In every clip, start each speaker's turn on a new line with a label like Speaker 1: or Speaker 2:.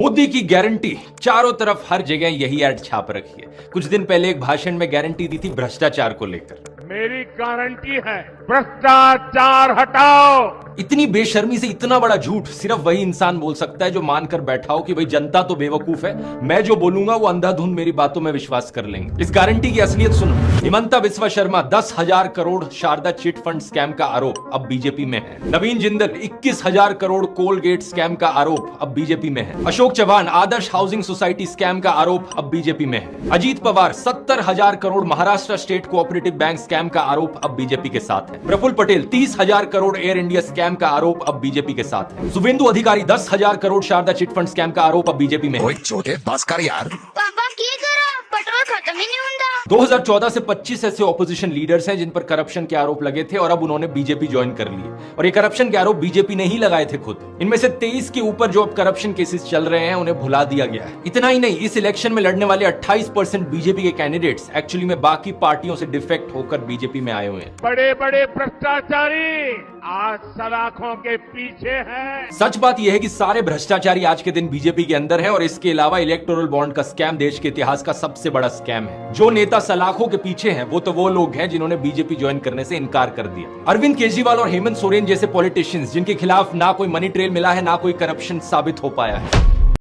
Speaker 1: मोदी की गारंटी, चारों तरफ हर जगह यही ऐड छाप रखी है। कुछ दिन पहले एक भाषण में गारंटी दी थी भ्रष्टाचार को लेकर।
Speaker 2: मेरी गारंटी है, भ्रष्टाचार हटाओ।
Speaker 1: इतनी बेशर्मी से इतना बड़ा झूठ सिर्फ वही इंसान बोल सकता है जो मानकर बैठा हो कि भाई जनता तो बेवकूफ है, मैं जो बोलूंगा वो अंधाधुंध मेरी बातों में विश्वास कर लेंगे। इस गारंटी की असलियत सुनो। Himanta Biswa Sharma 10,000 crore Saradha chit fund scam का आरोप अब बीजेपी में है। नवीन जिंदल 21,000 करोड़ कोलगेट स्कैम का आरोप अब बीजेपी में है। Ashok Chavan Adarsh housing society scam का आरोप अब बीजेपी में है। Ajit Pawar 70,000 crore Maharashtra state cooperative bank scam का आरोप अब बीजेपी के साथ है। प्रफुल्ल पटेल 30,000 करोड़ एयर इंडिया स्कैम का आरोप अब बीजेपी के साथ है। Suvendu Adhikari 10,000 crore Saradha chit fund scam का आरोप अब बीजेपी में है।
Speaker 3: छोटे बस कर यार।
Speaker 4: पापा की करो, पेट्रोल खत्म ही नहीं होता।
Speaker 1: 2014 से 25 ऐसे ऑपोजिशन लीडर्स हैं जिन पर करप्शन के आरोप लगे थे और अब उन्होंने बीजेपी ज्वाइन कर लिए। और ये करप्शन के आरोप बीजेपी ने ही लगाए थे खुद। इनमें से 23 के ऊपर जो अब करप्शन केसेस चल रहे हैं उन्हें भुला दिया गया है। इतना ही नहीं, इस इलेक्शन में लड़ने वाले 28% बीजेपी के कैंडिडेट्स एक्चुअली में बाकी पार्टियों से डिफेक्ट होकर बीजेपी में आए हुए हैं।
Speaker 2: बड़े बड़े भ्रष्टाचारी आज सलाखों के पीछे हैं।
Speaker 1: सच बात यह है कि सारे भ्रष्टाचारी आज के दिन बीजेपी के अंदर है और इसके अलावा इलेक्टोरल बॉन्ड का स्कैम देश के इतिहास का सबसे बड़ा स्कैम है। जो नेता सलाखों के पीछे हैं वो तो वो लोग हैं जिन्होंने बीजेपी ज्वाइन करने से इनकार कर दिया। अरविंद केजरीवाल और हेमंत सोरेन जैसे पॉलिटिशियंस जिनके खिलाफ ना कोई मनी ट्रेल मिला है, ना कोई करप्शन साबित हो पाया है।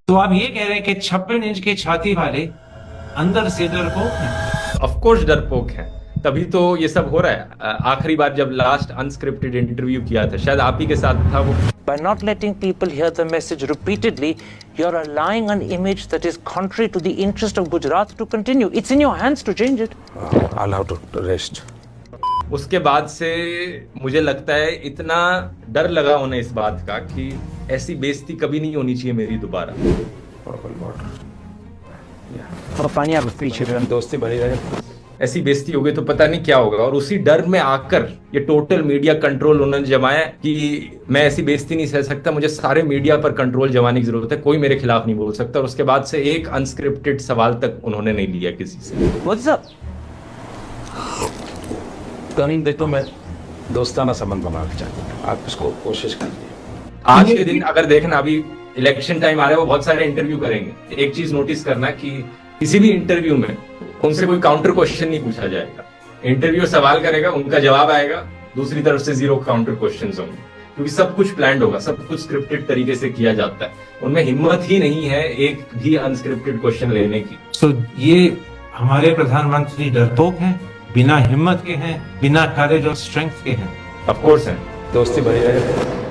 Speaker 5: तो आप ये कह रहे हैं कि 56 इंच की छाती वाले अंदर से डरपोक हैं?
Speaker 1: ऑफ कोर्स डरपोक हैं, तभी तो ये सब हो रहा है। आखिरी बार जब लास्ट अनस्क्रिप्टेड इंटरव्यू किया था, शायद आप ही के साथ था वो।
Speaker 6: By not letting people hear the message repeatedly, you're allowing an image that is contrary to the interest of Gujarat to continue. It's in your hands to change it.
Speaker 3: I'll have to rest.
Speaker 1: उसके बाद से मुझे लगता है इतना डर लगा उन्हें इस बात का कि ऐसी बेइज्जती कभी नहीं होनी चाहिए मेरी दोबारा।
Speaker 3: दोस्ती बढ़ी रहे।
Speaker 1: ऐसी बेइज्जती हो गई तो पता नहीं क्या होगा। और उसी डर में आकर ये टोटल मीडिया कंट्रोल उन्होंने जमाया कि मैं ऐसी बेइज्जती नहीं सह सकता, मुझे सारे मीडिया पर कंट्रोल जमाने की जरूरत है, कोई मेरे खिलाफ नहीं बोल सकता। और उसके बाद से एक अनस्क्रिप्टेड सवाल तक उन्होंने नहीं लिया किसी से।
Speaker 6: What's up?
Speaker 3: देखो मैं दोस्ताना संबंध बनाना चाहता हूँ, आप इसको कोशिश कीजिए।
Speaker 1: आज के दिन अगर देखना, अभी इलेक्शन टाइम आ रहा है, वो बहुत सारे इंटरव्यू करेंगे। एक चीज नोटिस करना कि किसी भी इंटरव्यू में उनसे कोई काउंटर क्वेश्चन नहीं पूछा जाएगा। इंटरव्यू सवाल करेगा, उनका जवाब आएगा, दूसरी तरफ से 0 काउंटर क्वेश्चंस होंगे, क्योंकि सब कुछ प्लान्ड होगा, सब कुछ स्क्रिप्टेड तरीके से किया जाता है। उनमें हिम्मत ही नहीं है एक भी अनस्क्रिप्टेड क्वेश्चन लेने की।
Speaker 5: तो ये हमारे प्रधानमंत्री डरपोक हैं, बिना हिम्मत के हैं, बिना करेज और स्ट्रेंथ के हैं।
Speaker 1: ऑफ कोर्स है।
Speaker 3: दोस्ती बढ़ी रहे।